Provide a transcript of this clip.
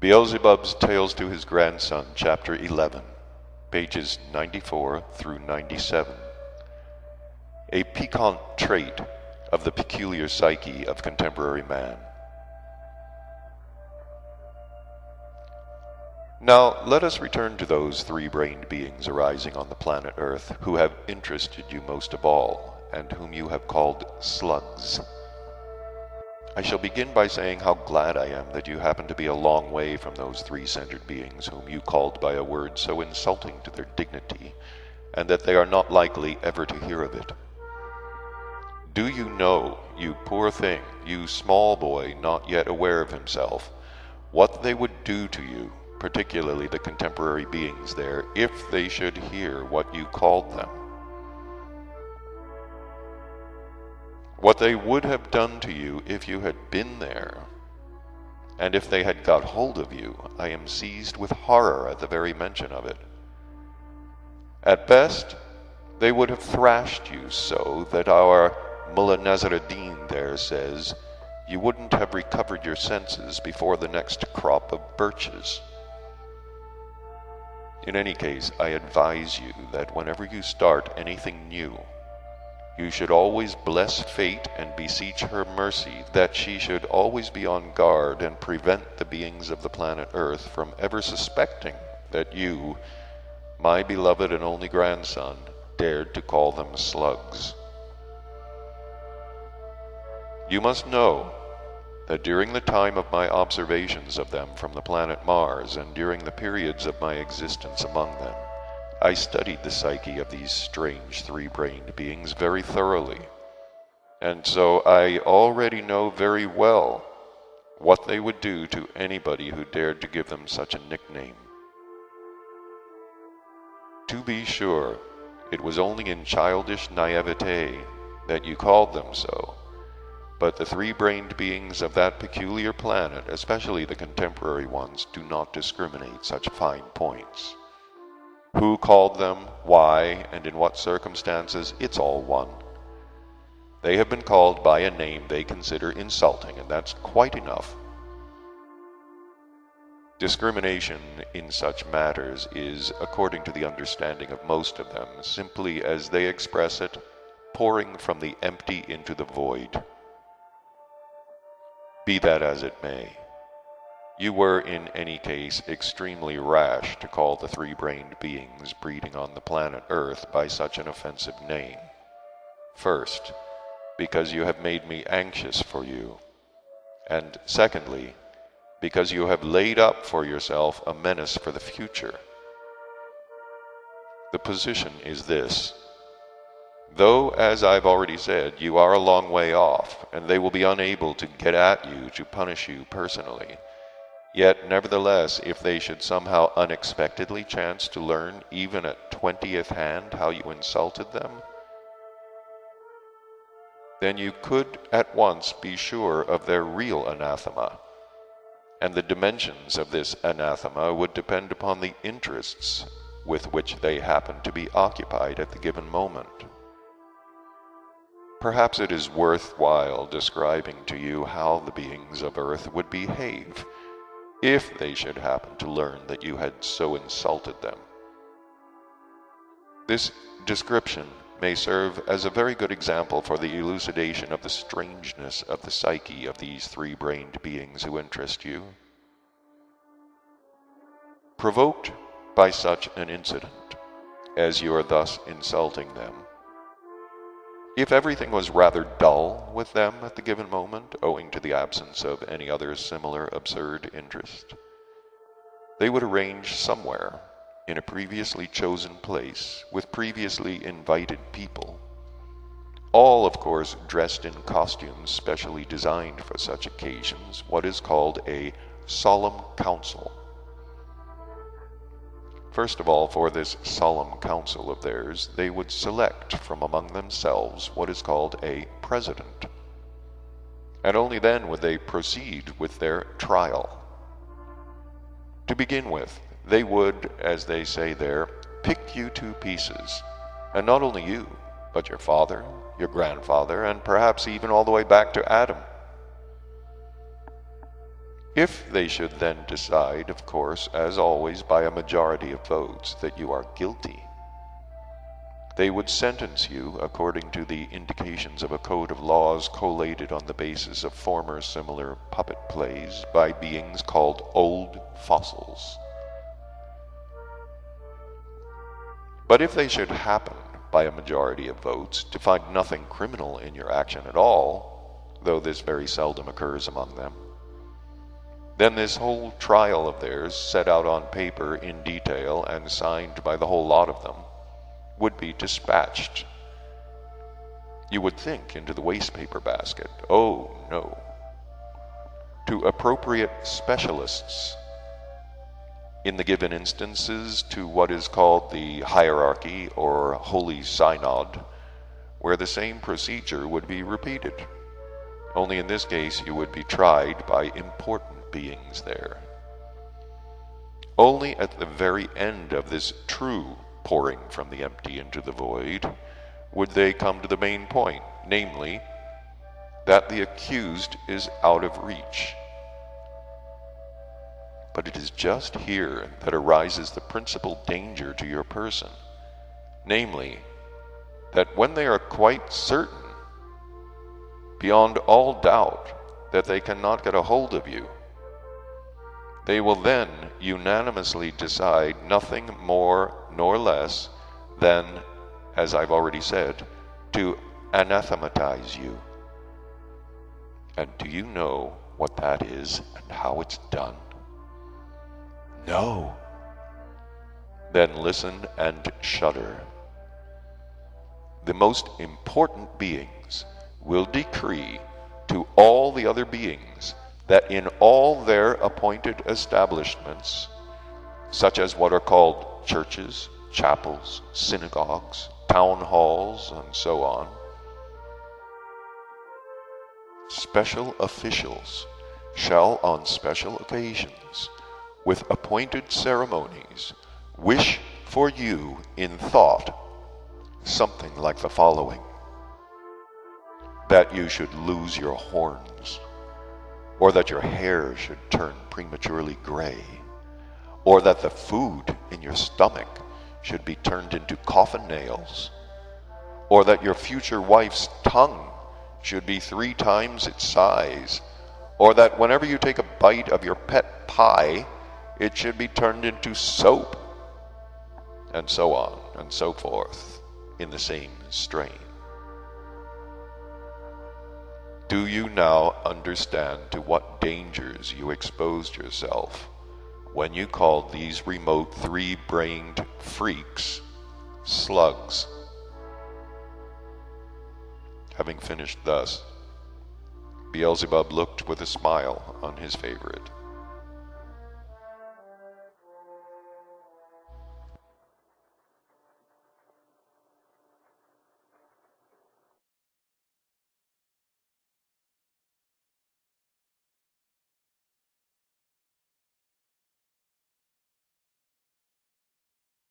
Beelzebub's Tales to His Grandson, Chapter 11, pages 94 through 97. A piquant trait of the peculiar psyche of contemporary man. Now, let us return to those three-brained beings arising on the planet Earth who have interested you most of all, and whom you have called slugs. I shall begin by saying how glad I am that you happen to be a long way from those three-centered beings whom you called by a word so insulting to their dignity, and that they are not likely ever to hear of it. Do you know, you poor thing, you small boy not yet aware of himself, what they would do to you, particularly the contemporary beings there, if they should hear what you called them? What they would have done to you if you had been there, and if they had got hold of you, I am seized with horror at the very mention of it. At best, they would have thrashed you so that our Mullah Nasruddin there says you wouldn't have recovered your senses before the next crop of birches. In any case, I advise you that whenever you start anything new, you should always bless fate and beseech her mercy that she should always be on guard and prevent the beings of the planet Earth from ever suspecting that you, my beloved and only grandson, dared to call them slugs. You must know that during the time of my observations of them from the planet Mars and during the periods of my existence among them, I studied the psyche of these strange three-brained beings very thoroughly, and so I already know very well what they would do to anybody who dared to give them such a nickname. To be sure, it was only in childish naivete that you called them so, but the three-brained beings of that peculiar planet, especially the contemporary ones, do not discriminate such fine points. Who called them, why, and in what circumstances, it's all one. They have been called by a name they consider insulting, and that's quite enough. Discrimination in such matters is, according to the understanding of most of them, simply as they express it, pouring from the empty into the void. Be that as it may, you were in any case extremely rash to call the three-brained beings breeding on the planet Earth by such an offensive name. First, because you have made me anxious for you, and secondly, because you have laid up for yourself a menace for the future. The position is this. Though, as I've already said, you are a long way off, and they will be unable to get at you to punish you personally, yet nevertheless, if they should somehow unexpectedly chance to learn, even at 20th hand, how you insulted them, then you could at once be sure of their real anathema, and the dimensions of this anathema would depend upon the interests with which they happen to be occupied at the given moment. Perhaps it is worthwhile describing to you how the beings of Earth would behave if they should happen to learn that you had so insulted them. This description may serve as a very good example for the elucidation of the strangeness of the psyche of these three-brained beings who interest you. Provoked by such an incident, as you are thus insulting them, if everything was rather dull with them at the given moment, owing to the absence of any other similar absurd interest, they would arrange somewhere in a previously chosen place with previously invited people, all, of course, dressed in costumes specially designed for such occasions, what is called a solemn council. First of all, for this solemn council of theirs, they would select from among themselves what is called a president, and only then would they proceed with their trial. To begin with, they would, as they say there, pick you to pieces, and not only you, but your father, your grandfather, and perhaps even all the way back to Adam. If they should then decide, of course, as always, by a majority of votes, that you are guilty, they would sentence you according to the indications of a code of laws collated on the basis of former similar puppet plays by beings called old fossils. But if they should happen, by a majority of votes, to find nothing criminal in your action at all, though this very seldom occurs among them, then this whole trial of theirs, set out on paper in detail and signed by the whole lot of them, would be dispatched. You would think into the wastepaper basket. Oh, no. To appropriate specialists. In the given instances, to what is called the hierarchy or holy synod, where the same procedure would be repeated. Only in this case you would be tried by important beings there. Only at the very end of this true pouring from the empty into the void would they come to the main point, namely, that the accused is out of reach. But it is just here that arises the principal danger to your person, namely, that when they are quite certain, beyond all doubt, that they cannot get a hold of you, they will then unanimously decide nothing more nor less than, as I've already said, to anathematize you. And do you know what that is and how it's done? No. Then listen and shudder. The most important beings will decree to all the other beings that in all their appointed establishments, such as what are called churches, chapels, synagogues, town halls, and so on, special officials shall on special occasions, with appointed ceremonies, wish for you in thought something like the following: that you should lose your horns, or that your hair should turn prematurely gray, or that the food in your stomach should be turned into coffin nails, or that your future wife's tongue should be 3 times its size, or that whenever you take a bite of your pet pie, it should be turned into soap, and so on and so forth in the same strain. Do you now understand to what dangers you exposed yourself when you called these remote 3-brained freaks slugs? Having finished thus, Beelzebub looked with a smile on his favorite.